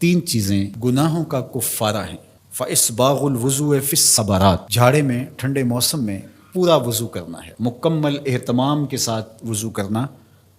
تین چیزیں گناہوں کا کفارہ ہیں۔ فَإِسْبَاغُ الْوُضُوءِ فِي الصَّبَرَاتِ، جھاڑے میں ٹھنڈے موسم میں پورا وضو کرنا ہے، مکمل اہتمام کے ساتھ وضو کرنا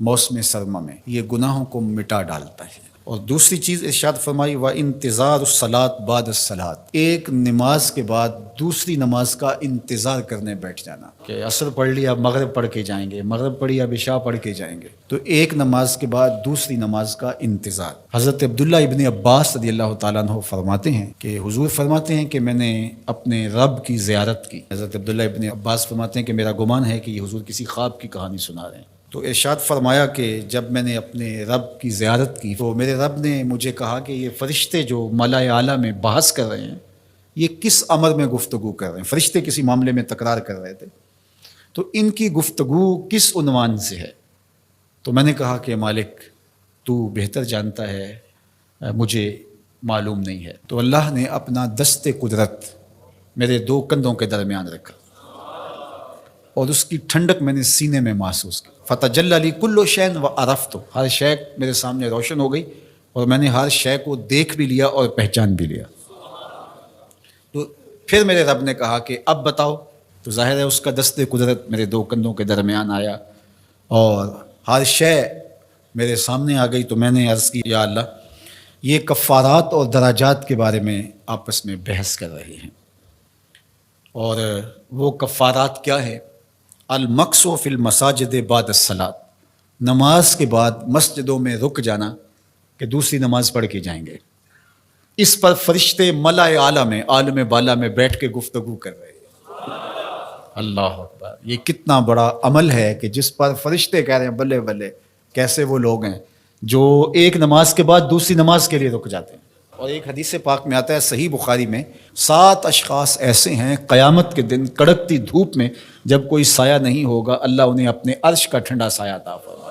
موسم سرما میں، یہ گناہوں کو مٹا ڈالتا ہے۔ اور دوسری چیز ارشاد فرمائی وَإِنْتِظَارُ الصَّلَاةِ بَعْدَ الصَّلَاةِ، ایک نماز کے بعد دوسری نماز کا انتظار کرنے بیٹھ جانا، کہ عصر پڑھ لیا مغرب پڑھ کے جائیں گے، مغرب پڑھی اب عشاء پڑھ کے جائیں گے، تو ایک نماز کے بعد دوسری نماز کا انتظار۔ حضرت عبداللہ ابن عباس رضی اللہ تعالیٰ عنہ فرماتے ہیں کہ حضور فرماتے ہیں کہ میں نے اپنے رب کی زیارت کی۔ حضرت عبداللہ ابن عباس فرماتے ہیں کہ میرا گمان ہے کہ یہ حضور کسی خواب کی کہانی سنا رہے ہیں۔ تو ارشاد فرمایا کہ جب میں نے اپنے رب کی زیارت کی تو میرے رب نے مجھے کہا کہ یہ فرشتے جو ملائے اعلیٰ میں بحث کر رہے ہیں یہ کس امر میں گفتگو کر رہے ہیں، فرشتے کسی معاملے میں تکرار کر رہے تھے، تو ان کی گفتگو کس عنوان سے ہے؟ تو میں نے کہا کہ مالک تو بہتر جانتا ہے، مجھے معلوم نہیں ہے۔ تو اللہ نے اپنا دست قدرت میرے دو کندھوں کے درمیان رکھا اور اس کی ٹھنڈک میں نے سینے میں محسوس کی۔ فتجلی لی کل شیء وعرفت، ہر شے میرے سامنے روشن ہو گئی اور میں نے ہر شے کو دیکھ بھی لیا اور پہچان بھی لیا۔ تو پھر میرے رب نے کہا کہ اب بتاؤ، تو ظاہر ہے اس کا دست قدرت میرے دو کندھوں کے درمیان آیا اور ہر شے میرے سامنے آ گئی۔ تو میں نے عرض کی یا اللہ یہ کفارات اور دراجات کے بارے میں آپس میں بحث کر رہے ہیں، اور وہ کفارات کیا ہے؟ المکث فی المساجد بعد الصلاۃ، نماز کے بعد مسجدوں میں رک جانا کہ دوسری نماز پڑھ کے جائیں گے۔ اس پر فرشتے ملائے اعلیٰ میں، عالم بالا میں بیٹھ کے گفتگو کر رہے ہیں۔ اللہ اکبر، یہ کتنا بڑا عمل ہے کہ جس پر فرشتے کہہ رہے ہیں بلے بلے، کیسے وہ لوگ ہیں جو ایک نماز کے بعد دوسری نماز کے لیے رک جاتے ہیں۔ اور ایک حدیث پاک میں آتا ہے صحیح بخاری میں، 7 اشخاص ایسے ہیں قیامت کے دن کڑکتی دھوپ میں جب کوئی سایہ نہیں ہوگا اللہ انہیں اپنے عرش کا ٹھنڈا سایہ عطا فرمائے۔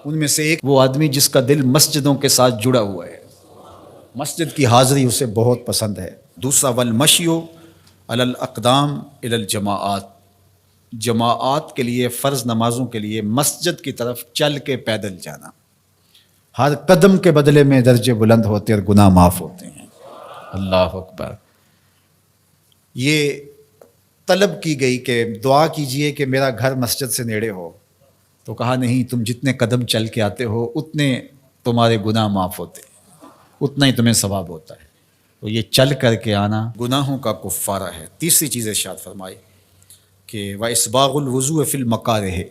ان میں سے ایک وہ آدمی جس کا دل مسجدوں کے ساتھ جڑا ہوا ہے، مسجد کی حاضری اسے بہت پسند ہے۔ دوسرا والمشی علی الاقدام الی الجماعات، جماعات کے لیے فرض نمازوں کے لیے مسجد کی طرف چل کے پیدل جانا، ہر قدم کے بدلے میں درجے بلند ہوتے اور گناہ معاف ہوتے ہیں۔ اللہ اکبر، یہ طلب کی گئی کہ دعا کیجئے کہ میرا گھر مسجد سے نیڑے ہو، تو کہا نہیں، تم جتنے قدم چل کے آتے ہو اتنے تمہارے گناہ معاف ہوتے ہیں، اتنا ہی تمہیں ثواب ہوتا ہے۔ تو یہ چل کر کے آنا گناہوں کا کفارہ ہے۔ تیسری چیز ارشاد فرمائی کہ وَإِسْبَاغُ الْوُضُوءِ فِي الْمَكَارِهِ،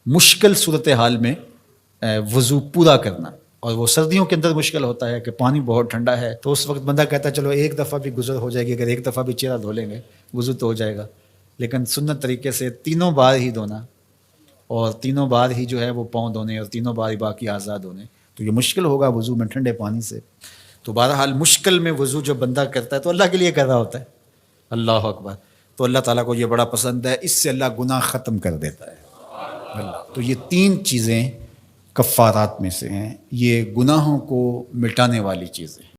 مشکل صورتحال میں وضو پورا کرنا، اور وہ سردیوں کے اندر مشکل ہوتا ہے کہ پانی بہت ٹھنڈا ہے، تو اس وقت بندہ کہتا ہے چلو ایک دفعہ بھی گزر ہو جائے گی، اگر ایک دفعہ بھی چہرہ دھو لیں گے وضو تو ہو جائے گا، لیکن سنت طریقے سے تینوں بار ہی دھونا، اور تینوں بار ہی جو ہے وہ پاؤں دھونے، اور تینوں بار ہی باقی اعضاء دھونے، تو یہ مشکل ہوگا وضو میں ٹھنڈے پانی سے۔ تو بہرحال مشکل میں وضو جو بندہ کرتا ہے تو اللہ کے لیے کر رہا ہوتا ہے۔ اللہ اکبر، تو اللہ تعالیٰ کو یہ بڑا پسند ہے، اس سے اللہ گناہ ختم کر دیتا ہے اللہ۔ تو یہ تین چیزیں کفارات میں سے ہیں، یہ گناہوں کو مٹانے والی چیزیں۔